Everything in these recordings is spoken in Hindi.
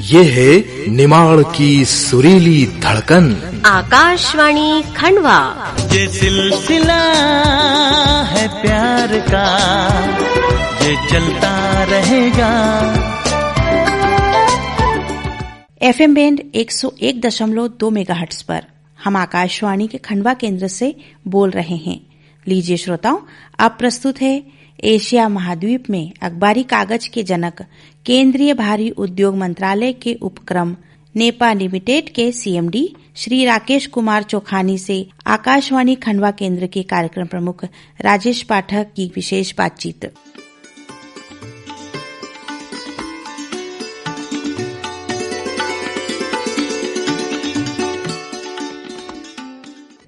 ये है निमाड़ की सुरीली धड़कन, आकाशवाणी खंडवा। ये सिलसिला है प्यार का, ये चलता रहेगा। FM बैंड 101.2 मेगाहर्ट्ज पर हम आकाशवाणी के खंडवा केंद्र से बोल रहे हैं। लीजिए श्रोताओं, अब प्रस्तुत है एशिया महाद्वीप में अखबारी कागज के जनक केंद्रीय भारी उद्योग मंत्रालय के उपक्रम नेपा लिमिटेड के CMD श्री राकेश कुमार चोखानी से आकाशवाणी खंडवा केंद्र के कार्यक्रम प्रमुख राजेश पाठक की विशेष बातचीत।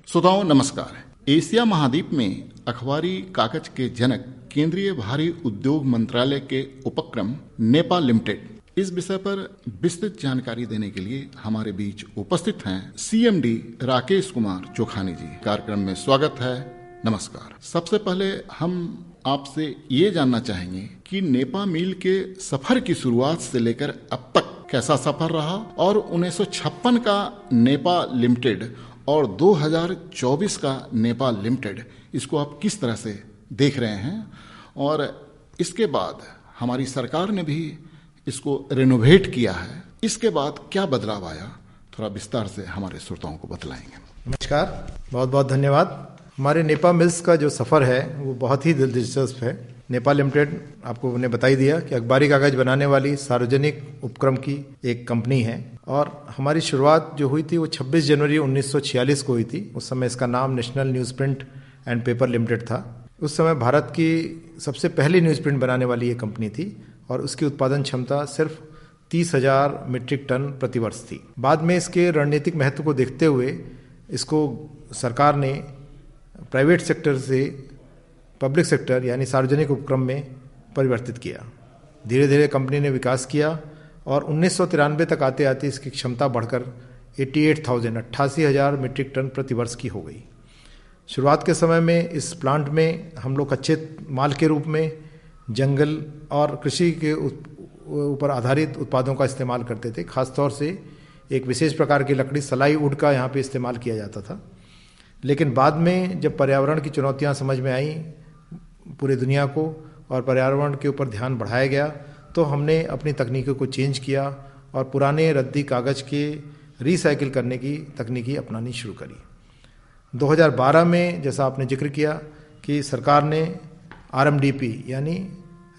श्रोताओं नमस्कार। एशिया महाद्वीप में अखबारी कागज के जनक केंद्रीय भारी उद्योग मंत्रालय के उपक्रम नेपा लिमिटेड, इस विषय पर विस्तृत जानकारी देने के लिए हमारे बीच उपस्थित हैं CMD राकेश कुमार चोखानी जी। कार्यक्रम में स्वागत है, नमस्कार। सबसे पहले हम आपसे ये जानना चाहेंगे कि नेपा मिल के सफर की शुरुआत से लेकर अब तक कैसा सफर रहा और 1956 का नेपा लिमिटेड और 2024 का नेपा लिमिटेड, इसको आप किस तरह से देख रहे हैं, और इसके बाद हमारी सरकार ने भी इसको रेनोवेट किया है, इसके बाद क्या बदलाव आया, थोड़ा विस्तार से हमारे श्रोताओं को बतलाएंगे। नमस्कार, बहुत बहुत धन्यवाद। हमारे नेपा मिल्स का जो सफ़र है वो बहुत ही दिलचस्प है। नेपा लिमिटेड, आपको ने बता ही दिया कि अखबारी कागज बनाने वाली सार्वजनिक उपक्रम की एक कंपनी है और हमारी शुरुआत जो हुई थी वो 26 जनवरी 1946 को हुई थी। उस समय इसका नाम national news print and paper limited था। उस समय भारत की सबसे पहली न्यूज़ प्रिंट बनाने वाली ये कंपनी थी और उसकी उत्पादन क्षमता सिर्फ 30,000 मीट्रिक टन प्रतिवर्ष थी। बाद में इसके रणनीतिक महत्व को देखते हुए इसको सरकार ने प्राइवेट सेक्टर से पब्लिक सेक्टर यानी सार्वजनिक उपक्रम में परिवर्तित किया। धीरे धीरे कंपनी ने विकास किया और 1993 तक आते आते इसकी क्षमता बढ़कर 88,000 मीट्रिक टन प्रतिवर्ष की हो गई। शुरुआत के समय में इस प्लांट में हम लोग कच्चे माल के रूप में जंगल और कृषि के ऊपर आधारित उत्पादों का इस्तेमाल करते थे। खासतौर से एक विशेष प्रकार की लकड़ी सलाई वुड का यहाँ पे इस्तेमाल किया जाता था। लेकिन बाद में जब पर्यावरण की चुनौतियाँ समझ में आई पूरे दुनिया को और पर्यावरण के ऊपर ध्यान बढ़ाया गया, तो हमने अपनी तकनीकों को चेंज किया और पुराने रद्दी कागज़ के रिसाइकिल करने की तकनीकी अपनानी शुरू करी। 2012 में जैसा आपने जिक्र किया कि सरकार ने RMDP यानी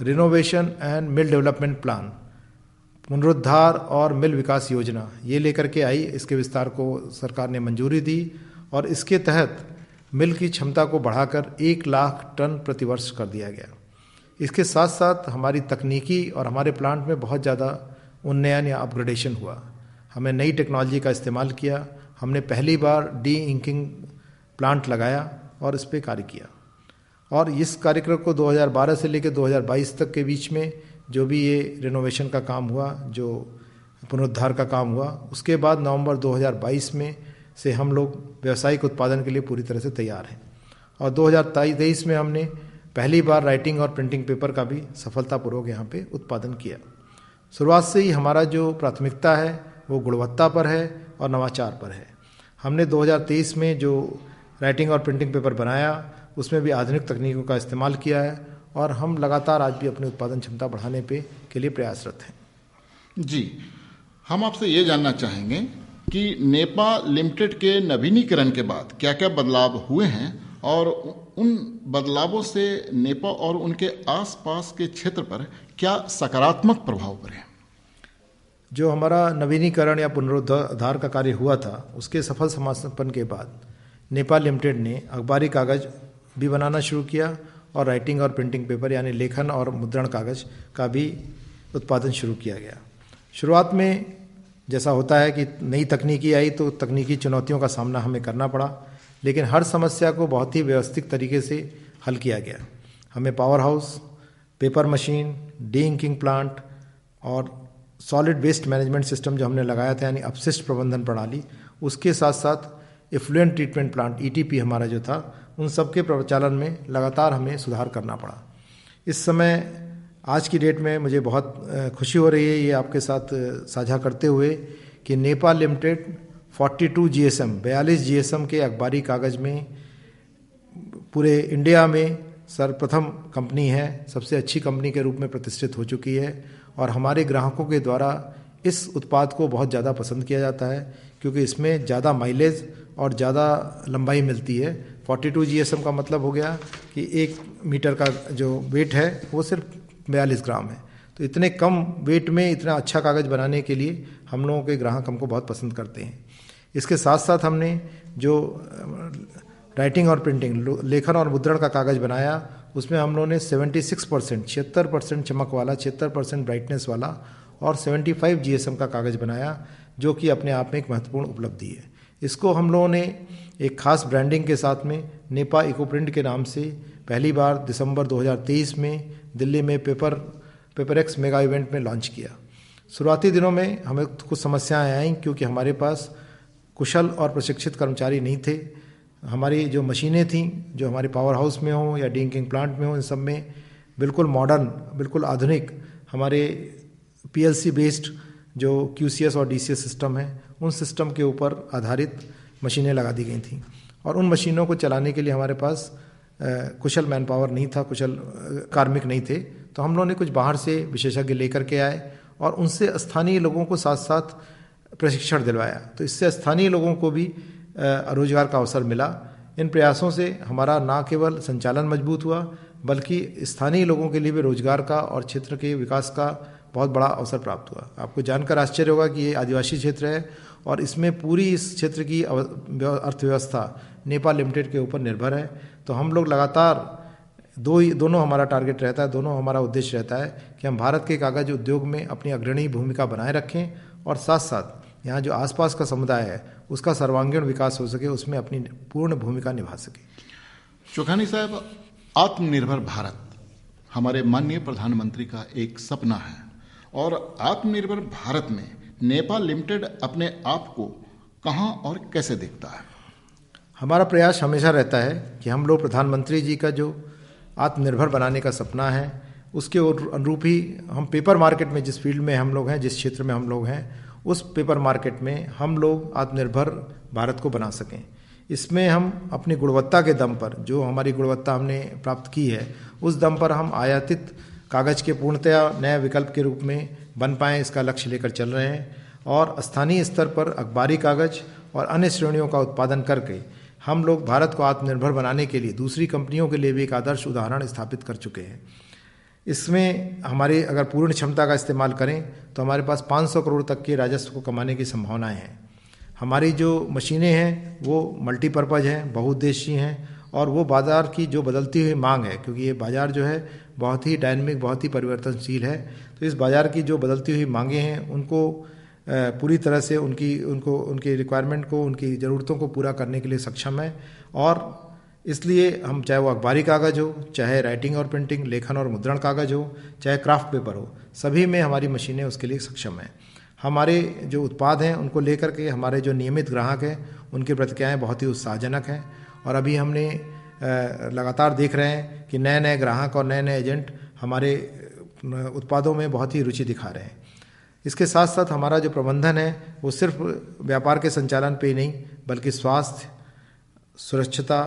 renovation and mill development plan, पुनरुद्धार और मिल विकास योजना, ये लेकर के आई। इसके विस्तार को सरकार ने मंजूरी दी और इसके तहत मिल की क्षमता को बढ़ाकर 1 लाख टन प्रतिवर्ष कर दिया गया। इसके साथ साथ हमारी तकनीकी और हमारे प्लांट में बहुत ज़्यादा उन्नयन या अपग्रेडेशन हुआ। हमें नई टेक्नोलॉजी का इस्तेमाल किया। हमने पहली बार डी इंकिंग प्लांट लगाया और इस पर कार्य किया। और इस कार्यक्रम को 2012 से लेकर 2022 तक के बीच में जो भी ये रिनोवेशन का काम हुआ, जो पुनरुद्धार का काम हुआ, उसके बाद नवंबर 2022 में से हम लोग व्यावसायिक उत्पादन के लिए पूरी तरह से तैयार हैं। और 2023 में हमने पहली बार राइटिंग और प्रिंटिंग पेपर का भी सफलतापूर्वक यहाँ पे उत्पादन किया। शुरुआत से ही हमारा जो प्राथमिकता है वो गुणवत्ता पर है और नवाचार पर है। हमने 2023 में जो राइटिंग और प्रिंटिंग पेपर बनाया उसमें भी आधुनिक तकनीकों का इस्तेमाल किया है और हम लगातार आज भी अपनी उत्पादन क्षमता बढ़ाने के लिए प्रयासरत हैं। जी, हम आपसे ये जानना चाहेंगे कि नेपा लिमिटेड के नवीनीकरण के बाद क्या क्या बदलाव हुए हैं और उन बदलावों से नेपा और उनके आसपास के क्षेत्र पर क्या सकारात्मक प्रभाव पड़े। जो हमारा नवीनीकरण या पुनरुद्धार का कार्य हुआ था उसके सफल समापन के बाद नेपा लिमिटेड ने अखबारी कागज भी बनाना शुरू किया और राइटिंग और प्रिंटिंग पेपर यानी लेखन और मुद्रण कागज का भी उत्पादन शुरू किया गया। शुरुआत में जैसा होता है कि नई तकनीकी आई तो तकनीकी चुनौतियों का सामना हमें करना पड़ा, लेकिन हर समस्या को बहुत ही व्यवस्थित तरीके से हल किया गया। हमें power house, paper machine, D inking plant और सॉलिड वेस्ट मैनेजमेंट सिस्टम जो हमने लगाया था यानी अपशिष्ट प्रबंधन प्रणाली, उसके साथ साथ एफ्लुएंट ट्रीटमेंट प्लांट ETP हमारा जो था, उन सब के प्रचालन में लगातार हमें सुधार करना पड़ा। इस समय आज की डेट में मुझे बहुत खुशी हो रही है ये आपके साथ साझा करते हुए कि नेपा लिमिटेड 42 GSM 42 GSM के अखबारी कागज़ में पूरे इंडिया में सर्वप्रथम कंपनी है, सबसे अच्छी कंपनी के रूप में प्रतिष्ठित हो चुकी है और हमारे ग्राहकों के द्वारा इस उत्पाद को बहुत ज़्यादा पसंद किया जाता है क्योंकि इसमें ज़्यादा माइलेज और ज़्यादा लंबाई मिलती है। 42 GSM का मतलब हो गया कि 1 मीटर का जो वेट है वो सिर्फ 42 ग्राम है। तो इतने कम वेट में इतना अच्छा कागज़ बनाने के लिए हम लोगों के ग्राहक हमको बहुत पसंद करते हैं। इसके साथ साथ हमने जो राइटिंग और प्रिंटिंग लेखन और मुद्रण का कागज़ बनाया उसमें हम लोगों ने 76% चमक वाला, 76% ब्राइटनेस वाला और 75 GSM का कागज़ बनाया जो कि अपने आप में एक महत्वपूर्ण उपलब्धि है। इसको हम लोगों ने एक खास ब्रांडिंग के साथ में नेपा इको प्रिंट के नाम से पहली बार दिसंबर 2023 में दिल्ली में पेपरएक्स मेगा इवेंट में लॉन्च किया। शुरुआती दिनों में हमें कुछ समस्याएं आईं क्योंकि हमारे पास कुशल और प्रशिक्षित कर्मचारी नहीं थे। हमारी जो मशीनें थीं जो हमारे पावर हाउस में हो या डिंकिंग प्लांट में हो, इन सब में बिल्कुल मॉडर्न, बिल्कुल आधुनिक हमारे PLC बेस्ड जो QCS और DCS सिस्टम है उन सिस्टम के ऊपर आधारित मशीनें लगा दी गई थीं और उन मशीनों को चलाने के लिए हमारे पास कुशल मैन पावर नहीं था, कुशल कार्मिक नहीं थे। तो हम लोगों ने कुछ बाहर से विशेषज्ञ लेकर के आए और उनसे स्थानीय लोगों को साथ साथ प्रशिक्षण दिलवाया। तो इससे स्थानीय लोगों को भी रोजगार का अवसर मिला। इन प्रयासों से हमारा न केवल संचालन मजबूत हुआ बल्कि स्थानीय लोगों के लिए भी रोजगार का और क्षेत्र के विकास का बहुत बड़ा अवसर प्राप्त हुआ। आपको जानकर आश्चर्य होगा कि ये आदिवासी क्षेत्र है और इसमें पूरी इस क्षेत्र की अर्थव्यवस्था नेपा लिमिटेड के ऊपर निर्भर है। तो हम लोग लगातार दोनों हमारा टारगेट रहता है, दोनों हमारा उद्देश्य रहता है कि हम भारत के कागज उद्योग में अपनी अग्रणी भूमिका बनाए रखें और साथ साथ यहाँ जो आसपास का समुदाय है उसका सर्वांगीण विकास हो सके, उसमें अपनी पूर्ण भूमिका निभा सके। चोखानी साहब, आत्मनिर्भर भारत हमारे माननीय प्रधानमंत्री का एक सपना है और आत्मनिर्भर भारत में नेपा लिमिटेड अपने आप को कहाँ और कैसे देखता है? हमारा प्रयास हमेशा रहता है कि हम लोग प्रधानमंत्री जी का जो आत्मनिर्भर बनाने का सपना है उसके अनुरूप ही हम पेपर मार्केट में जिस फील्ड में हम लोग हैं, जिस क्षेत्र में हम लोग हैं, उस पेपर मार्केट में हम लोग आत्मनिर्भर भारत को बना सकें। इसमें हम अपनी गुणवत्ता के दम पर, जो हमारी गुणवत्ता हमने प्राप्त की है उस दम पर हम आयातित कागज़ के पूर्णतया नए विकल्प के रूप में बन पाएँ, इसका लक्ष्य लेकर चल रहे हैं और स्थानीय स्तर पर अखबारी कागज़ और अन्य श्रेणियों का उत्पादन करके हम लोग भारत को आत्मनिर्भर बनाने के लिए दूसरी कंपनियों के लिए भी एक आदर्श उदाहरण स्थापित कर चुके हैं। इसमें हमारी अगर पूर्ण क्षमता का इस्तेमाल करें तो हमारे पास 500 करोड़ तक के राजस्व को कमाने की संभावनाएं हैं। हमारी जो मशीनें हैं वो मल्टीपर्पज़ हैं, बहुउद्देशीय हैं और वो बाज़ार की जो बदलती हुई मांग है, क्योंकि ये बाज़ार जो है बहुत ही डायनेमिक, बहुत ही परिवर्तनशील है, तो इस बाज़ार की जो बदलती हुई मांगें हैं उनको पूरी तरह से उनकी रिक्वायरमेंट को, उनकी ज़रूरतों को पूरा करने के लिए सक्षम है। और इसलिए हम, चाहे वो अखबारी कागज़ हो, चाहे राइटिंग और प्रिंटिंग, लेखन और मुद्रण कागज़ हो, चाहे क्राफ्ट पेपर हो, सभी में हमारी मशीनें उसके लिए सक्षम हैं। हमारे जो उत्पाद हैं उनको लेकर के हमारे जो नियमित ग्राहक हैं उनकी प्रतिक्रियाएँ बहुत ही उत्साहजनक हैं और अभी हमने लगातार देख रहे हैं कि नए नए ग्राहक और नए नए एजेंट हमारे उत्पादों में बहुत ही रुचि दिखा रहे हैं। इसके साथ साथ हमारा जो प्रबंधन है वो सिर्फ व्यापार के संचालन पे ही नहीं बल्कि स्वास्थ्य, सुरक्षता,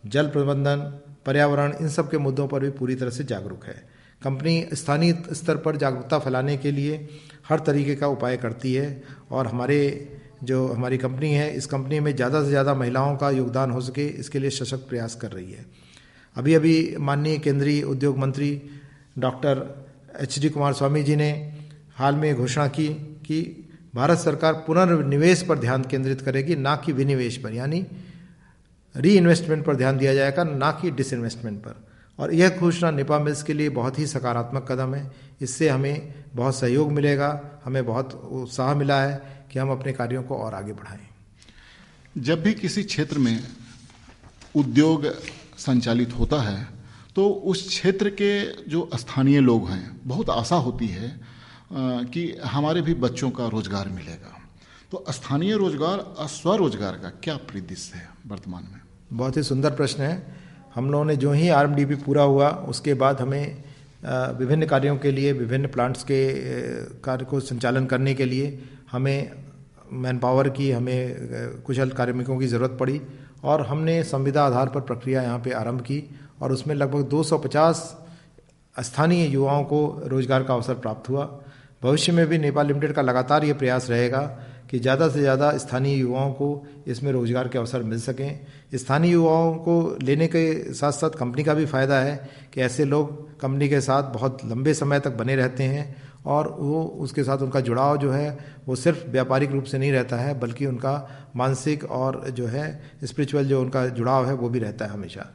जल प्रबंधन, पर्यावरण, इन सब के मुद्दों पर भी पूरी तरह से जागरूक है। कंपनी स्थानीय स्तर पर जागरूकता फैलाने के लिए हर तरीके का उपाय करती है और हमारी कंपनी है, इस कंपनी में ज़्यादा से ज़्यादा महिलाओं का योगदान हो सके, इसके लिए सशक्त प्रयास कर रही है। अभी माननीय केंद्रीय उद्योग मंत्री डॉक्टर HD कुमारस्वामी जी ने हाल में घोषणा की कि भारत सरकार पुनर्निवेश पर ध्यान केंद्रित करेगी, ना कि विनिवेश पर, यानी री इन्वेस्टमेंट पर ध्यान दिया जाएगा, ना कि डिसइन्वेस्टमेंट पर। और यह घोषणा नेपा मिल्स के लिए बहुत ही सकारात्मक कदम है। इससे हमें बहुत सहयोग मिलेगा, हमें बहुत उत्साह मिला है कि हम अपने कार्यों को और आगे बढ़ाएं। जब भी किसी क्षेत्र में उद्योग संचालित होता है तो उस क्षेत्र के जो स्थानीय लोग हैं, बहुत आशा होती है कि हमारे भी बच्चों का रोजगार मिलेगा। तो स्थानीय रोजगार और स्वरोजगार का क्या परिदृश्य है वर्तमान में? बहुत ही सुंदर प्रश्न है। हम लोगों ने जो ही RMDP पूरा हुआ उसके बाद हमें विभिन्न कार्यों के लिए, विभिन्न प्लांट्स के कार्य को संचालन करने के लिए हमें मैन पावर की, हमें कुशल कार्मिकों की ज़रूरत पड़ी और हमने संविदा आधार पर प्रक्रिया यहाँ पे आरंभ की और उसमें लगभग 250 स्थानीय युवाओं को रोजगार का अवसर प्राप्त हुआ। भविष्य में भी नेपाल लिमिटेड का लगातार ये प्रयास रहेगा कि ज़्यादा से ज़्यादा स्थानीय युवाओं को इसमें रोजगार के अवसर मिल सकें। स्थानीय युवाओं को लेने के साथ साथ कंपनी का भी फायदा है कि ऐसे लोग कंपनी के साथ बहुत लंबे समय तक बने रहते हैं और वो उसके साथ उनका जुड़ाव जो है वो सिर्फ व्यापारिक रूप से नहीं रहता है, बल्कि उनका मानसिक और जो है स्पिरिचुअल जो उनका जुड़ाव है वो भी रहता है हमेशा।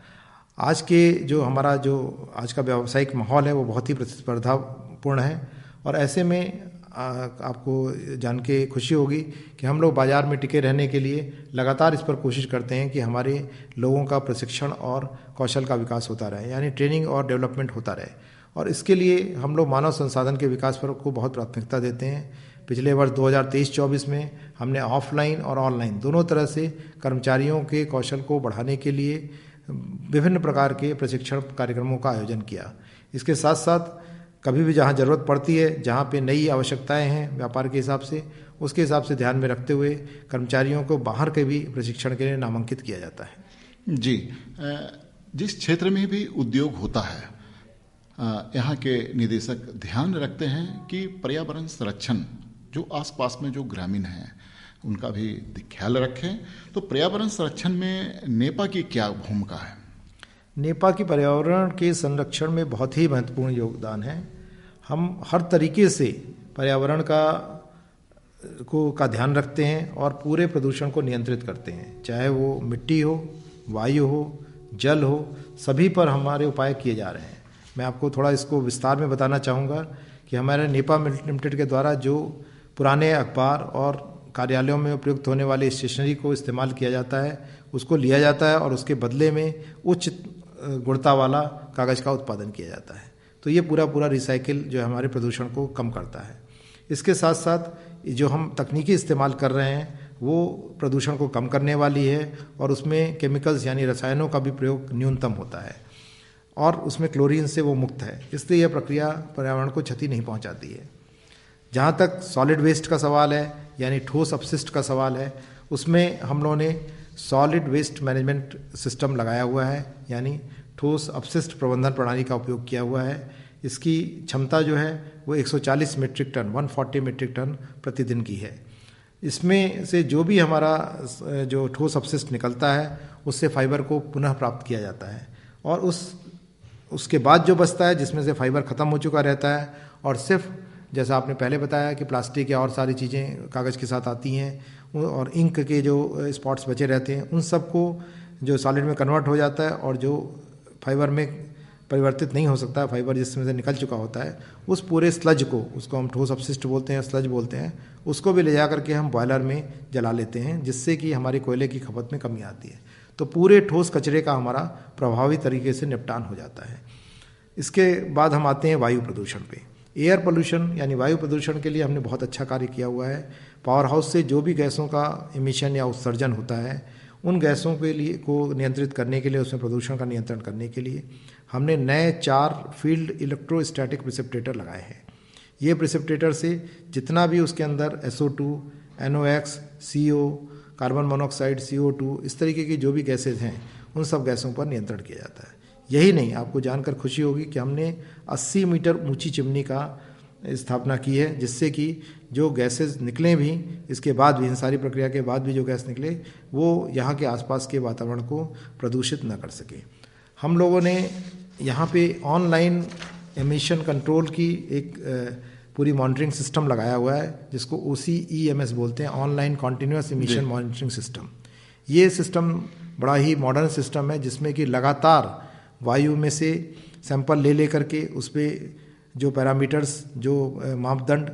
आज के जो हमारा जो आज का व्यावसायिक माहौल है वो बहुत ही प्रतिस्पर्धापूर्ण है और ऐसे में आपको जान के खुशी होगी कि हम लोग बाज़ार में टिके रहने के लिए लगातार इस पर कोशिश करते हैं कि हमारे लोगों का प्रशिक्षण और कौशल का विकास होता रहे, यानी ट्रेनिंग और डेवलपमेंट होता रहे। और इसके लिए हम लोग मानव संसाधन के विकास पर को बहुत प्राथमिकता देते हैं। पिछले वर्ष 2023-24 में हमने ऑफलाइन और ऑनलाइन दोनों तरह से कर्मचारियों के कौशल को बढ़ाने के लिए विभिन्न प्रकार के प्रशिक्षण कार्यक्रमों का आयोजन किया। इसके साथ साथ कभी भी जहाँ ज़रूरत पड़ती है, जहाँ पे नई आवश्यकताएं हैं व्यापार के हिसाब से, उसके हिसाब से ध्यान में रखते हुए कर्मचारियों को बाहर के भी प्रशिक्षण के लिए नामांकित किया जाता है। जी, जिस क्षेत्र में भी उद्योग होता है, यहाँ के निदेशक ध्यान रखते हैं कि पर्यावरण संरक्षण जो आसपास में जो ग्रामीण हैं उनका भी ख्याल रखें। तो पर्यावरण संरक्षण में नेपा की क्या भूमिका है? नेपा की पर्यावरण के संरक्षण में बहुत ही महत्वपूर्ण योगदान है। हम हर तरीके से पर्यावरण का ध्यान रखते हैं और पूरे प्रदूषण को नियंत्रित करते हैं, चाहे वो मिट्टी हो, वायु हो, जल हो, सभी पर हमारे उपाय किए जा रहे हैं। मैं आपको थोड़ा इसको विस्तार में बताना चाहूँगा कि हमारे नेपा लिमिटेड के द्वारा जो पुराने अखबार और कार्यालयों में उपयुक्त होने वाली स्टेशनरी को इस्तेमाल किया जाता है उसको लिया जाता है और उसके बदले में उच्च गुणवत्ता वाला कागज़ का उत्पादन किया जाता है। तो ये पूरा रिसाइकिल जो है हमारे प्रदूषण को कम करता है। इसके साथ साथ जो हम तकनीकी इस्तेमाल कर रहे हैं वो प्रदूषण को कम करने वाली है और उसमें केमिकल्स यानी रसायनों का भी प्रयोग न्यूनतम होता है और उसमें क्लोरीन से वो मुक्त है, इसलिए यह प्रक्रिया पर्यावरण को क्षति नहीं पहुंचाती है। जहाँ तक सॉलिड वेस्ट का सवाल है यानी ठोस अपशिष्ट का सवाल है, उसमें हम लोगों ने सॉलिड वेस्ट मैनेजमेंट सिस्टम लगाया हुआ है, यानी ठोस अपशिष्ट प्रबंधन प्रणाली का उपयोग किया हुआ है। इसकी क्षमता जो है वो 140 मीट्रिक टन 140 मीट्रिक टन प्रतिदिन की है। इसमें से जो भी हमारा जो ठोस अपशिष्ट निकलता है उससे फाइबर को पुनः प्राप्त किया जाता है और उसके बाद जो बचता है जिसमें से फाइबर ख़त्म हो चुका रहता है और सिर्फ जैसा आपने पहले बताया कि प्लास्टिक या और सारी चीज़ें कागज़ के साथ आती हैं और इंक के जो स्पॉट्स बचे रहते हैं उन सब को जो सॉलिड में कन्वर्ट हो जाता है और जो फाइबर में परिवर्तित नहीं हो सकता है, फाइबर जिसमें से निकल चुका होता है, उस पूरे स्लज को, उसको हम ठोस अपशिष्ट बोलते हैं, स्लज बोलते हैं, उसको भी ले जा करके हम बॉयलर में जला लेते हैं जिससे कि हमारी कोयले की खपत में कमी आती है। तो पूरे ठोस कचरे का हमारा प्रभावी तरीके से निपटान हो जाता है। इसके बाद हम आते हैं वायु प्रदूषण पे। एयर पोल्यूशन यानी वायु प्रदूषण के लिए हमने बहुत अच्छा कार्य किया हुआ है। पावर हाउस से जो भी गैसों का इमिशन या उत्सर्जन होता है उन गैसों के लिए को नियंत्रित करने के लिए, उसमें प्रदूषण का नियंत्रण करने के लिए हमने नए 4 फील्ड इलेक्ट्रोस्टैटिक प्रिसिपिटेटर लगाए हैं। ये प्रिसिपिटेटर से जितना भी उसके अंदर SO2, NOx, CO, carbon monoxide, CO2 इस तरीके की जो भी गैसेज हैं उन सब गैसों पर नियंत्रण किया जाता है। यही नहीं, आपको जानकर खुशी होगी कि हमने 80 मीटर ऊंची चिमनी का स्थापना की है जिससे कि जो गैसेज निकलें भी इसके बाद भी, इन सारी प्रक्रिया के बाद भी जो गैस निकले वो यहाँ के आसपास के वातावरण को प्रदूषित न कर सके। हम लोगों ने यहाँ पे ऑनलाइन एमिशन कंट्रोल की एक पूरी मॉनिटरिंग सिस्टम लगाया हुआ है जिसको OCEMS बोलते हैं, online continuous emission monitoring system. ये सिस्टम बड़ा ही मॉडर्न सिस्टम है जिसमें कि लगातार वायु में से सैंपल ले करके उस पर जो पैरामीटर्स, जो मापदंड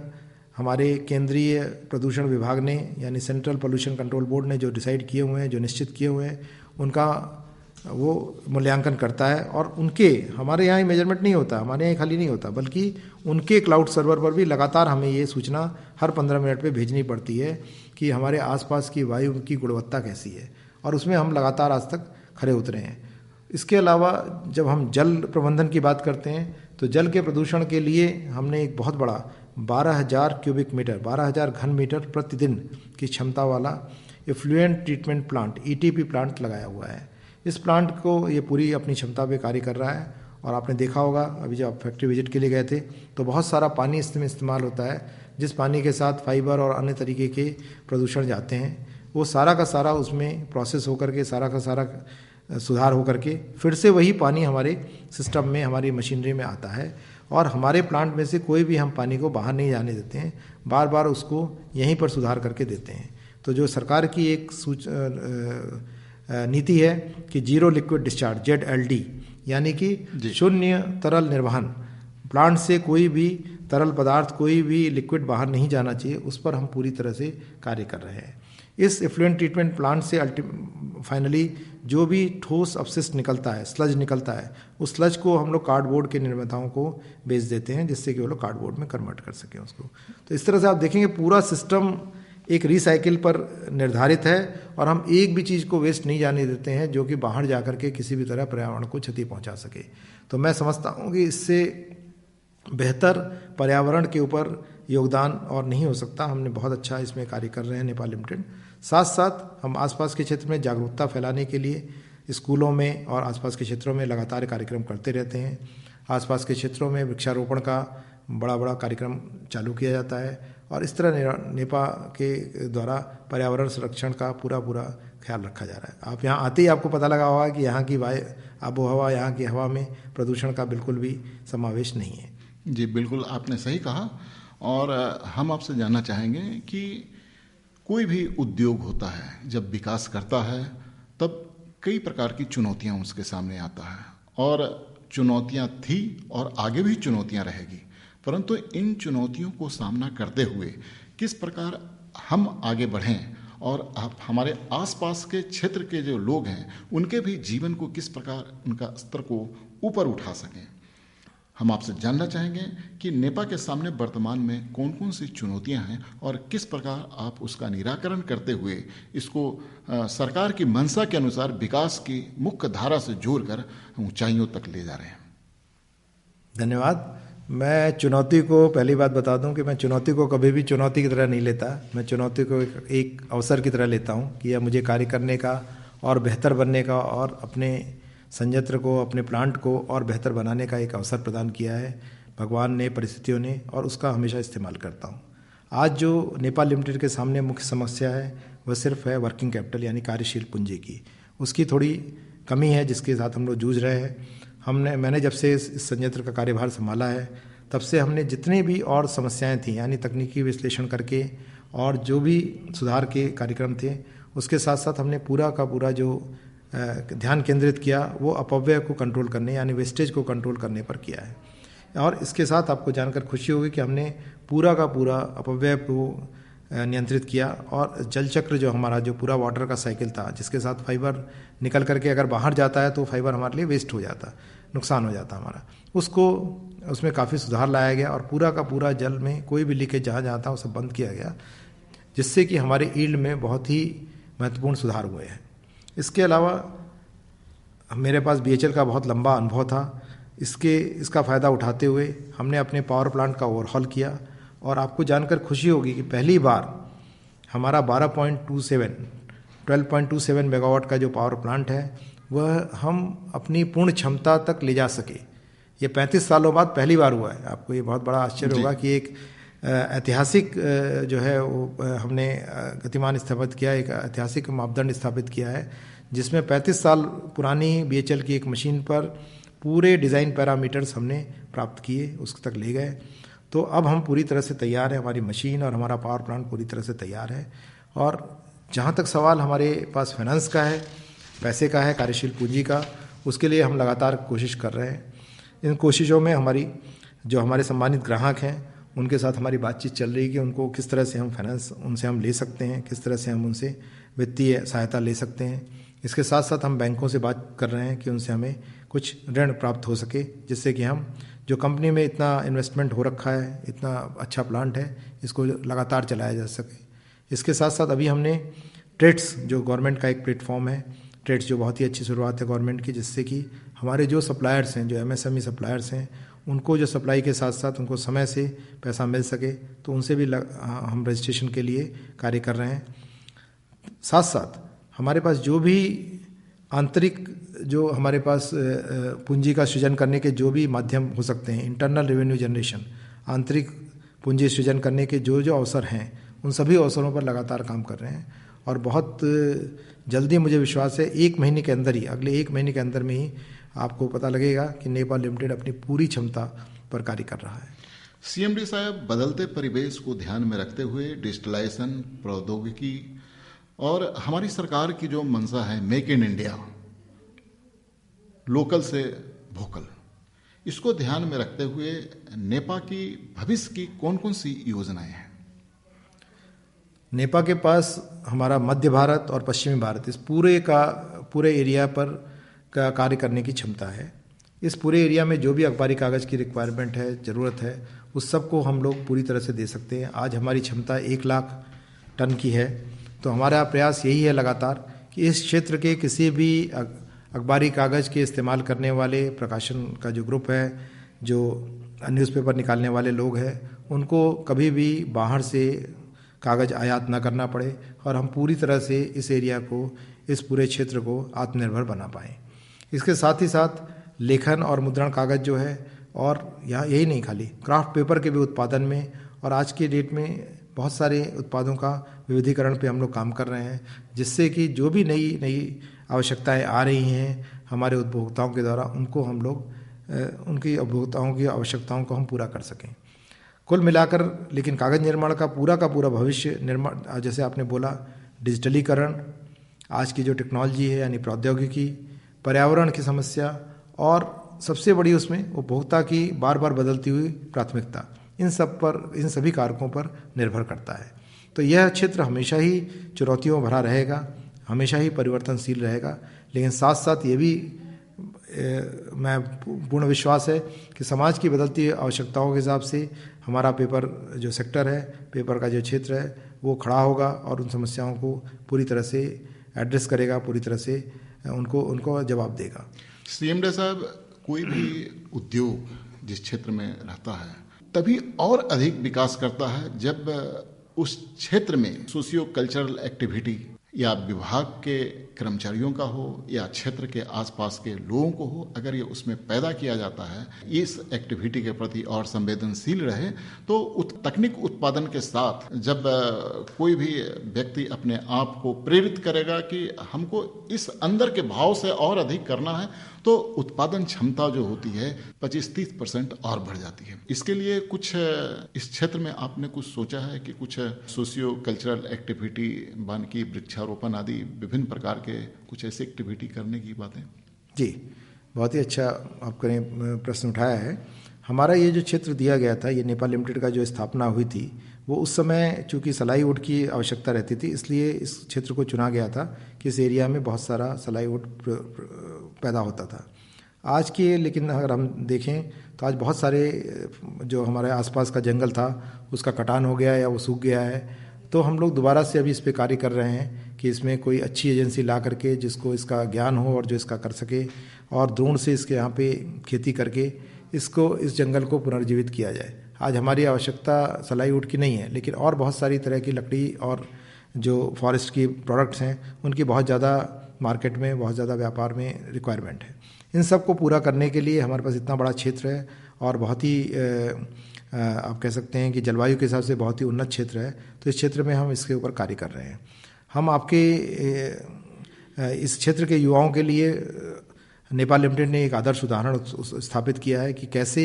हमारे केंद्रीय प्रदूषण विभाग ने यानी सेंट्रल पोल्यूशन कंट्रोल बोर्ड ने जो डिसाइड किए हुए हैं, जो निश्चित किए हुए हैं, उनका वो मूल्यांकन करता है और उनके, हमारे यहाँ ही मेजरमेंट नहीं होता, हमारे यहाँ खाली नहीं होता, बल्कि उनके क्लाउड सर्वर पर भी लगातार हमें ये सूचना हर 15 मिनट पे भेजनी पड़ती है कि हमारे आसपास की वायु की गुणवत्ता कैसी है और उसमें हम लगातार आज तक खरे उतरे हैं। इसके अलावा जब हम जल प्रबंधन की बात करते हैं तो जल के प्रदूषण के लिए हमने एक बहुत बड़ा 12,000 क्यूबिक मीटर 12,000 घन मीटर प्रतिदिन की क्षमता वाला effluent treatment plant ETP plant लगाया हुआ है। इस प्लांट को ये पूरी अपनी क्षमता पे कार्य कर रहा है। और आपने देखा होगा अभी जब आप फैक्ट्री विजिट के लिए गए थे तो बहुत सारा पानी इसमें इस्तेमाल होता है, जिस पानी के साथ फाइबर और अन्य तरीके के प्रदूषण जाते हैं वो सारा का सारा उसमें प्रोसेस होकर के सारा का सारा सुधार होकर के फिर से वही पानी हमारे सिस्टम में हमारी मशीनरी में आता है। और हमारे प्लांट में से कोई भी हम पानी को बाहर नहीं जाने देते हैं, बार बार उसको यहीं पर सुधार करके देते हैं। तो जो सरकार की एक नीति है कि जीरो लिक्विड डिस्चार्ज ZLD, यानी कि शून्य तरल निर्वहन, प्लांट से कोई भी तरल पदार्थ कोई भी लिक्विड बाहर नहीं जाना चाहिए, उस पर हम पूरी तरह से कार्य कर रहे हैं। इस इफ्लुएंट ट्रीटमेंट प्लांट से फाइनली जो भी ठोस अपशिष्ट निकलता है, स्लज निकलता है, उस स्लज को हम लोग कार्डबोर्ड के निर्माताओं को बेच देते हैं, जिससे कि वो लोग कार्डबोर्ड में कन्वर्ट कर सकें उसको। तो इस तरह से आप देखेंगे पूरा सिस्टम एक रिसाइकिल पर निर्धारित है और हम एक भी चीज़ को वेस्ट नहीं जाने देते हैं जो कि बाहर जा कर के किसी भी तरह पर्यावरण को क्षति पहुंचा सके। तो मैं समझता हूँ कि इससे बेहतर पर्यावरण के ऊपर योगदान और नहीं हो सकता। हमने बहुत अच्छा इसमें कार्य कर रहे हैं नेपाल लिमिटेड। साथ साथ हम आसपास के क्षेत्र में जागरूकता फैलाने के लिए स्कूलों में और आसपास के क्षेत्रों में लगातार कार्यक्रम करते रहते हैं। आसपास के क्षेत्रों में वृक्षारोपण का बड़ा कार्यक्रम चालू किया जाता है और इस तरह नेपा के द्वारा पर्यावरण संरक्षण का पूरा ख्याल रखा जा रहा है। आप यहाँ आते ही आपको पता लगा होगा कि यहाँ की आबो हवा, यहाँ की हवा में प्रदूषण का बिल्कुल भी समावेश नहीं है। जी बिल्कुल, आपने सही कहा। और हम आपसे जानना चाहेंगे कि कोई भी उद्योग होता है, जब विकास करता है तब कई प्रकार की चुनौतियां उसके सामने आता है, और चुनौतियां थी और आगे भी चुनौतियां रहेगी। परंतु इन चुनौतियों को सामना करते हुए किस प्रकार हम आगे बढ़ें और आप हमारे आसपास के क्षेत्र के जो लोग हैं उनके भी जीवन को किस प्रकार उनका स्तर को ऊपर उठा सकें, हम आपसे जानना चाहेंगे कि नेपा के सामने वर्तमान में कौन कौन सी चुनौतियां हैं और किस प्रकार आप उसका निराकरण करते हुए इसको सरकार की मंशा के अनुसार विकास की मुख्य धारा से जोड़कर ऊंचाइयों तक ले जा रहे हैं। धन्यवाद। मैं चुनौती को पहली बात बता दूं कि मैं चुनौती को कभी भी चुनौती की तरह नहीं लेता। मैं चुनौती को एक अवसर की तरह लेता हूं कि यह मुझे कार्य करने का और बेहतर बनने का और अपने संयंत्र को, अपने प्लांट को और बेहतर बनाने का एक अवसर प्रदान किया है भगवान ने, परिस्थितियों ने, और उसका हमेशा इस्तेमाल करता हूँ। आज जो नेपाल लिमिटेड के सामने मुख्य समस्या है वह सिर्फ है वर्किंग कैपिटल यानी कार्यशील पूंजी की। उसकी थोड़ी कमी है जिसके साथ हम लोग जूझ रहे हैं। मैंने जब से इस संयंत्र का कार्यभार संभाला है तब से हमने जितने भी और समस्याएं थी यानी तकनीकी विश्लेषण करके और जो भी सुधार के कार्यक्रम थे उसके साथ साथ हमने पूरा का पूरा जो ध्यान केंद्रित किया वो अपव्यय को कंट्रोल करने यानी वेस्टेज को कंट्रोल करने पर किया है। और इसके साथ आपको जानकर खुशी होगी कि हमने पूरा का पूरा अपव्यय को नियंत्रित किया और जल चक्र जो हमारा जो पूरा वाटर का साइकिल था जिसके साथ फाइबर निकल करके अगर बाहर जाता है तो फाइबर हमारे लिए वेस्ट हो जाता, नुकसान हो जाता हमारा, उसमें काफ़ी सुधार लाया गया और पूरा का पूरा जल में कोई भी लीकेज जहाँ जहाँ था वो सब बंद किया गया, जिससे कि हमारे ईल्ड में बहुत ही महत्वपूर्ण सुधार हुए हैं। इसके अलावा मेरे पास BHEL का बहुत लंबा अनुभव था। इसका फ़ायदा उठाते हुए हमने अपने पावर प्लांट का ओवरहॉल किया और आपको जानकर खुशी होगी कि पहली बार हमारा 12.27 मेगावाट का जो पावर प्लांट है वह हम अपनी पूर्ण क्षमता तक ले जा सके। ये 35 सालों बाद पहली बार हुआ है। आपको ये बहुत बड़ा आश्चर्य होगा कि एक ऐतिहासिक जो है वो हमने गतिमान स्थापित किया, एक ऐतिहासिक मापदंड स्थापित किया है जिसमें 35 साल पुरानी BHEL की एक मशीन पर पूरे डिज़ाइन पैरामीटर्स हमने प्राप्त किए, उस तक ले गए। तो अब हम पूरी तरह से तैयार हैं, हमारी मशीन और हमारा पावर प्लांट पूरी तरह से तैयार है। और जहाँ तक सवाल हमारे पास फाइनेंस का है, पैसे का है, कार्यशील पूंजी का, उसके लिए हम लगातार कोशिश कर रहे हैं। इन कोशिशों में हमारे सम्मानित ग्राहक हैं उनके साथ हमारी बातचीत चल रही है कि उनको किस तरह से हम फाइनेंस उनसे हम ले सकते हैं, किस तरह से हम उनसे वित्तीय सहायता ले सकते हैं। इसके साथ साथ हम बैंकों से बात कर रहे हैं कि उनसे हमें कुछ ऋण प्राप्त हो सके, जिससे कि हम जो कंपनी में इतना इन्वेस्टमेंट हो रखा है, इतना अच्छा प्लांट है, इसको लगातार चलाया जा सके। इसके साथ साथ अभी हमने ट्रेड्स जो गवर्नमेंट का एक प्लेटफॉर्म है, ट्रेड्स जो बहुत ही अच्छी शुरुआत है गवर्नमेंट की, जिससे कि हमारे जो सप्लायर्स हैं, जो MSME सप्लायर्स हैं, उनको जो सप्लाई के साथ साथ उनको समय से पैसा मिल सके, तो उनसे भी हम रजिस्ट्रेशन के लिए कार्य कर रहे हैं। साथ साथ हमारे पास जो भी आंतरिक जो हमारे पास पूंजी का सृजन करने के जो भी माध्यम हो सकते हैं, इंटरनल रेवेन्यू जनरेशन, आंतरिक पूंजी सृजन करने के जो जो अवसर हैं, उन सभी अवसरों पर लगातार काम कर रहे हैं। और बहुत जल्दी मुझे विश्वास है, 1 महीने के अंदर ही, अगले 1 महीने के अंदर में ही आपको पता लगेगा कि नेपाल लिमिटेड अपनी पूरी क्षमता पर कार्य कर रहा है। सीएमडी साहब, बदलते परिवेश को ध्यान में रखते हुए डिजिटलाइजेशन, प्रौद्योगिकी और हमारी सरकार की जो मंशा है मेक इन इंडिया, लोकल से वोकल, इसको ध्यान में रखते हुए नेपा की भविष्य की कौन कौन सी योजनाएं हैं? नेपा के पास हमारा मध्य भारत और पश्चिमी भारत, इस पूरे एरिया पर का कार्य करने की क्षमता है। इस पूरे एरिया में जो भी अखबारी कागज़ की रिक्वायरमेंट है, ज़रूरत है, उस सब को हम लोग पूरी तरह से दे सकते हैं। आज हमारी क्षमता 1 लाख टन की है। तो हमारा प्रयास यही है लगातार कि इस क्षेत्र के किसी भी अखबारी कागज़ के इस्तेमाल करने वाले प्रकाशन का जो ग्रुप है, जो न्यूज़पेपर निकालने वाले लोग हैं, उनको कभी भी बाहर से कागज़ आयात ना करना पड़े और हम पूरी तरह से इस एरिया को, इस पूरे क्षेत्र को आत्मनिर्भर बना पाएँ। इसके साथ ही साथ लेखन और मुद्रण कागज़ जो है, और यहाँ यही नहीं, खाली क्राफ्ट पेपर के भी उत्पादन में और आज के डेट में बहुत सारे उत्पादों का विविधीकरण पे हम लोग काम कर रहे हैं, जिससे कि जो भी नई आवश्यकताएं आ रही हैं हमारे उपभोक्ताओं के द्वारा, उनको हम लोग उनकी उपभोक्ताओं की आवश्यकताओं को हम पूरा कर सकें। कुल मिलाकर लेकिन कागज़ निर्माण का पूरा भविष्य निर्माण, जैसे आपने बोला, डिजिटलीकरण, आज की जो टेक्नोलॉजी है यानी प्रौद्योगिकी, पर्यावरण की समस्या और सबसे बड़ी उसमें उपभोक्ता की बार बार बदलती हुई प्राथमिकता, इन सभी कारकों पर निर्भर करता है। तो यह क्षेत्र हमेशा ही चुनौतियों भरा रहेगा, हमेशा ही परिवर्तनशील रहेगा, लेकिन साथ साथ ये भी मैं पूर्ण विश्वास है कि समाज की बदलती आवश्यकताओं के हिसाब से हमारा पेपर जो सेक्टर है, पेपर का जो क्षेत्र है, वो खड़ा होगा और उन समस्याओं को पूरी तरह से एड्रेस करेगा, पूरी तरह से उनको जवाब देगा। सीएमडी साहब, कोई भी उद्योग जिस क्षेत्र में रहता है तभी और अधिक विकास करता है जब उस क्षेत्र में सोशियो कल्चरल एक्टिविटी या विभाग के कर्मचारियों का हो या क्षेत्र के आसपास के लोगों को हो, अगर ये उसमें पैदा किया जाता है, इस एक्टिविटी के प्रति और संवेदनशील रहे, तो तकनीक उत्पादन के साथ जब कोई भी व्यक्ति अपने आप को प्रेरित करेगा कि हमको इस अंदर के भाव से और अधिक करना है, तो उत्पादन क्षमता जो होती है 25-30% और बढ़ जाती है। इसके लिए कुछ इस क्षेत्र में आपने कुछ सोचा है कि कुछ सोशियो कल्चरल एक्टिविटी, वानिकी, वृक्षारोपण आदि विभिन्न प्रकार के कुछ ऐसी एक्टिविटी करने की बातें? जी, बहुत ही अच्छा आपने प्रश्न उठाया है। हमारा ये जो क्षेत्र दिया गया था, ये नेपाल लिमिटेड का जो स्थापना हुई थी, वो उस समय चूँकि सलाई वुड की आवश्यकता रहती थी, इसलिए इस क्षेत्र को चुना गया था कि इस एरिया में बहुत सारा सलाई वुड पैदा होता था। आज के लेकिन अगर हम देखें तो आज बहुत सारे जो हमारे आसपास का जंगल था उसका कटान हो गया या वो सूख गया है। तो हम लोग दोबारा से अभी इस पे कार्य कर रहे हैं कि इसमें कोई अच्छी एजेंसी ला करके जिसको इसका ज्ञान हो और जो इसका कर सके, और ड्रोन से इसके यहाँ पे खेती करके इसको, इस जंगल को पुनर्जीवित किया जाए। आज हमारी आवश्यकता सलाई वुड की नहीं है, लेकिन और बहुत सारी तरह की लकड़ी और जो फॉरेस्ट की प्रोडक्ट्स हैं उनकी बहुत ज़्यादा मार्केट में, बहुत ज़्यादा व्यापार में रिक्वायरमेंट है। इन सब को पूरा करने के लिए हमारे पास इतना बड़ा क्षेत्र है और बहुत ही आप कह सकते हैं कि जलवायु के हिसाब से बहुत ही उन्नत क्षेत्र है। तो इस क्षेत्र में हम इसके ऊपर कार्य कर रहे हैं। हम आपके इस क्षेत्र के युवाओं के लिए नेपाल लिमिटेड ने एक आदर्श उदाहरण स्थापित किया है कि कैसे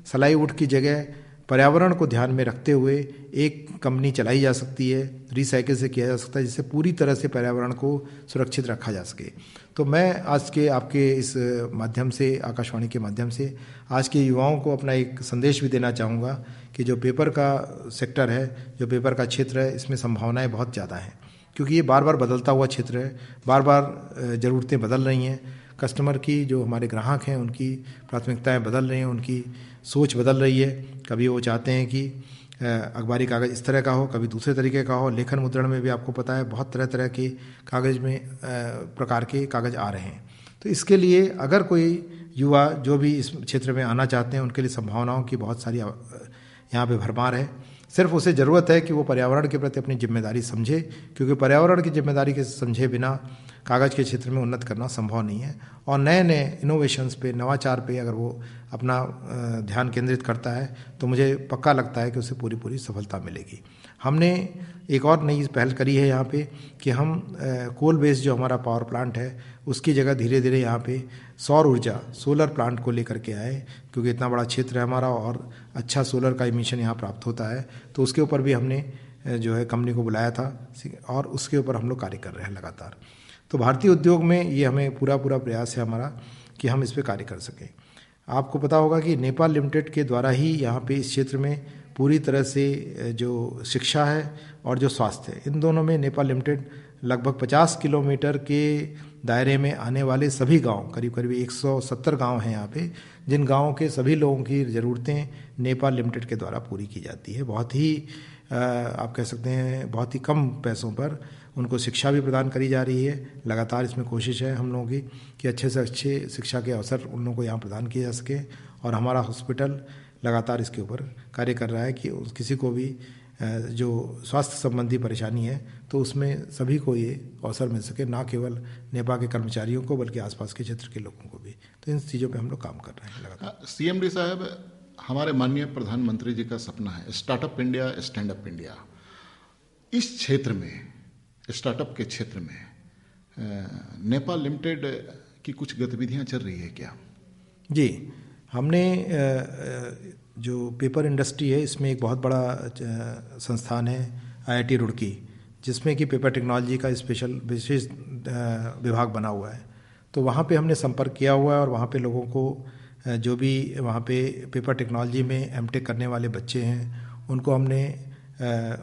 सलाई वुड की जगह पर्यावरण को ध्यान में रखते हुए एक कंपनी चलाई जा सकती है, रिसाइकिल से किया जा सकता है, जिससे पूरी तरह से पर्यावरण को सुरक्षित रखा जा सके। तो मैं आज के आपके इस माध्यम से, आकाशवाणी के माध्यम से, आज के युवाओं को अपना एक संदेश भी देना चाहूँगा कि जो पेपर का सेक्टर है, जो पेपर का क्षेत्र है, इसमें संभावनाएं बहुत ज़्यादा हैं, क्योंकि ये बार बार बदलता हुआ क्षेत्र है, बार बार ज़रूरतें बदल रही हैं, कस्टमर की, जो हमारे ग्राहक हैं, उनकी प्राथमिकताएं बदल रही हैं, उनकी सोच बदल रही है। कभी वो चाहते हैं कि अखबारी कागज़ इस तरह का हो, कभी दूसरे तरीके का हो। लेखन मुद्रण में भी आपको पता है बहुत तरह तरह के कागज़ में प्रकार के कागज़ आ रहे हैं। तो इसके लिए अगर कोई युवा जो भी इस क्षेत्र में आना चाहते हैं उनके लिए संभावनाओं की बहुत सारी यहाँ पे भरमार है। सिर्फ उसे ज़रूरत है कि वो पर्यावरण के प्रति अपनी जिम्मेदारी समझे, क्योंकि पर्यावरण की जिम्मेदारी के समझे बिना कागज़ के क्षेत्र में उन्नत करना संभव नहीं है। और नए नए इनोवेशंस पे, नवाचार पे अगर वो अपना ध्यान केंद्रित करता है तो मुझे पक्का लगता है कि उसे पूरी पूरी सफलता मिलेगी। हमने एक और नई पहल करी है यहाँ पे कि हम कोल बेस्ड जो हमारा पावर प्लांट है उसकी जगह धीरे धीरे यहाँ पे सौर ऊर्जा, सोलर प्लांट को लेकर के आए, क्योंकि इतना बड़ा क्षेत्र है हमारा और अच्छा सोलर का इमिशन यहाँ प्राप्त होता है। तो उसके ऊपर भी हमने जो है कंपनी को बुलाया था और उसके ऊपर हम लोग कार्य कर रहे हैं लगातार। तो भारतीय उद्योग में ये हमें पूरा प्रयास है हमारा कि हम इस पर कार्य कर सकें। आपको पता होगा कि नेपाल लिमिटेड के द्वारा ही यहाँ पे इस क्षेत्र में पूरी तरह से जो शिक्षा है और जो स्वास्थ्य है, इन दोनों में नेपाल लिमिटेड लगभग 50 किलोमीटर के दायरे में आने वाले सभी गांव, करीब करीब 170 गांव हैं यहाँ पे, जिन गांवों के सभी लोगों की ज़रूरतें नेपाल लिमिटेड के द्वारा पूरी की जाती है। बहुत ही आप कह सकते हैं बहुत ही कम पैसों पर उनको शिक्षा भी प्रदान करी जा रही है। लगातार इसमें कोशिश है हम लोगों की कि अच्छे से अच्छे शिक्षा के अवसर उन लोगों को यहाँ प्रदान किए जा सके, और हमारा हॉस्पिटल लगातार इसके ऊपर कार्य कर रहा है कि किसी को भी जो स्वास्थ्य संबंधी परेशानी है तो उसमें सभी को ये अवसर मिल सके, ना केवल नेपाल के कर्मचारियों को बल्कि आसपास के क्षेत्र के लोगों को भी। तो इन चीज़ों पे हम लोग काम कर रहे हैं लगातार। सीएमडी साहब, हमारे माननीय प्रधानमंत्री जी का सपना है startup India, stand up India. इस क्षेत्र में, स्टार्टअप के क्षेत्र में नेपाल लिमिटेड की कुछ गतिविधियां चल रही है क्या? जी, हमने जो पेपर इंडस्ट्री है इसमें एक बहुत बड़ा संस्थान है IIT रुड़की, जिसमें कि पेपर टेक्नोलॉजी का विशेष विभाग बना हुआ है। तो वहाँ पे हमने संपर्क किया हुआ है और वहाँ पे लोगों को जो भी वहाँ पे पेपर टेक्नोलॉजी में एमटेक करने वाले बच्चे हैं उनको हमने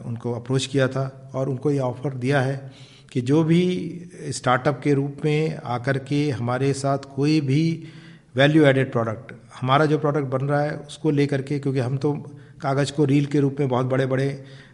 उनको अप्रोच किया था और उनको ये ऑफ़र दिया है कि जो भी स्टार्टअप के रूप में आकर के हमारे साथ कोई भी वैल्यू एडेड प्रोडक्ट, हमारा जो प्रोडक्ट बन रहा है उसको लेकर के, क्योंकि हम तो कागज़ को रील के रूप में बहुत बड़े बड़े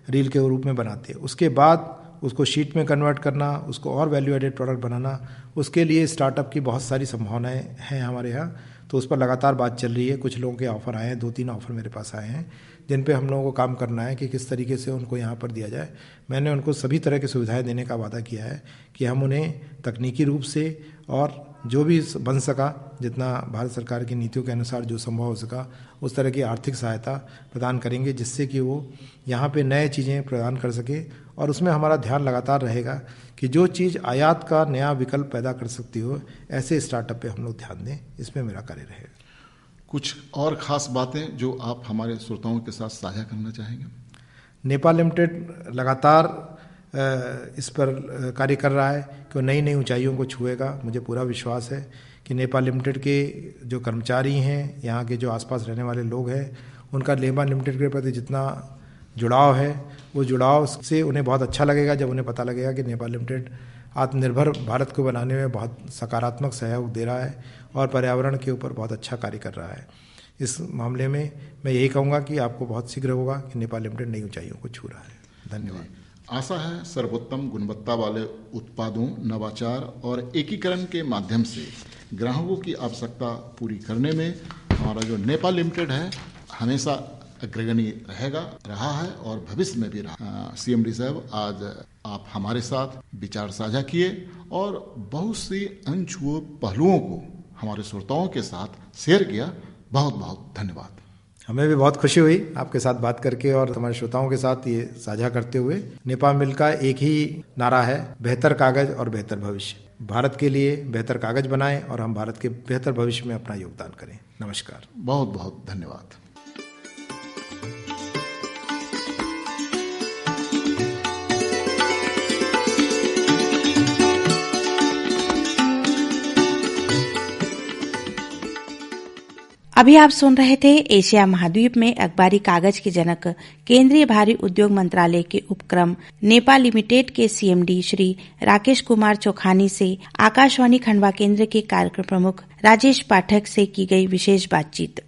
रील के रूप में बनाते हैं, उसके बाद उसको शीट में कन्वर्ट करना, उसको और वैल्यू एडेड प्रोडक्ट बनाना, उसके लिए स्टार्टअप की बहुत सारी संभावनाएं हैं हमारे यहाँ। तो उस पर लगातार बात चल रही है। कुछ लोगों के ऑफ़र आए हैं, 2-3 ऑफ़र मेरे पास आए हैं जिन पे हम लोगों को काम करना है कि किस तरीके से उनको यहाँ पर दिया जाए। मैंने उनको सभी तरह की सुविधाएं देने का वादा किया है कि हम उन्हें तकनीकी रूप से और जो भी बन सका, जितना भारत सरकार की नीतियों के अनुसार जो संभव हो सका, उस तरह की आर्थिक सहायता प्रदान करेंगे जिससे कि वो यहाँ पे नए चीज़ें प्रदान कर सके। और उसमें हमारा ध्यान लगातार रहेगा कि जो चीज़ आयात का नया विकल्प पैदा कर सकती हो, ऐसे स्टार्टअप पे हम लोग ध्यान दें, इसमें मेरा कार्य रहेगा। कुछ और ख़ास बातें जो आप हमारे श्रोताओं के साथ साझा करना चाहेंगे? नेपाल लिमिटेड लगातार इस पर कार्य कर रहा है कि वो नई नई ऊंचाइयों को छुएगा। मुझे पूरा विश्वास है कि नेपाल लिमिटेड के जो कर्मचारी हैं, यहाँ के जो आसपास रहने वाले लोग हैं, उनका नेपाल लिमिटेड के प्रति जितना जुड़ाव है, वो जुड़ाव से उन्हें बहुत अच्छा लगेगा जब उन्हें पता लगेगा कि नेपाल लिमिटेड आत्मनिर्भर भारत को बनाने में बहुत सकारात्मक सहयोग दे रहा है और पर्यावरण के ऊपर बहुत अच्छा कार्य कर रहा है। इस मामले में मैं यही कहूँगा कि आपको बहुत शीघ्र होगा कि नेपाल लिमिटेड नई ऊंचाइयों को छू रहा है। धन्यवाद। आशा है सर्वोत्तम गुणवत्ता वाले उत्पादों, नवाचार और एकीकरण के माध्यम से ग्राहकों की आवश्यकता पूरी करने में हमारा जो नेपाल लिमिटेड है हमेशा अग्रगणी रहा है और भविष्य में भी रहा। सीएमडी साहब, आज आप हमारे साथ विचार साझा किए और बहुत सी अनछुए पहलुओं को हमारे श्रोताओं के साथ शेयर किया। बहुत बहुत धन्यवाद। हमें भी बहुत खुशी हुई आपके साथ बात करके और हमारे श्रोताओं के साथ ये साझा करते हुए। नेपाल मिल का एक ही नारा है, बेहतर कागज और बेहतर भविष्य। भारत के लिए बेहतर कागज बनाएं और हम भारत के बेहतर भविष्य में अपना योगदान करें। नमस्कार। बहुत बहुत धन्यवाद। अभी आप सुन रहे थे एशिया महाद्वीप में अखबारी कागज के जनक केंद्रीय भारी उद्योग मंत्रालय के उपक्रम नेपाल लिमिटेड के सीएमडी श्री राकेश कुमार चोखानी से आकाशवाणी खंडवा केंद्र के कार्यक्रम प्रमुख राजेश पाठक से की गई विशेष बातचीत।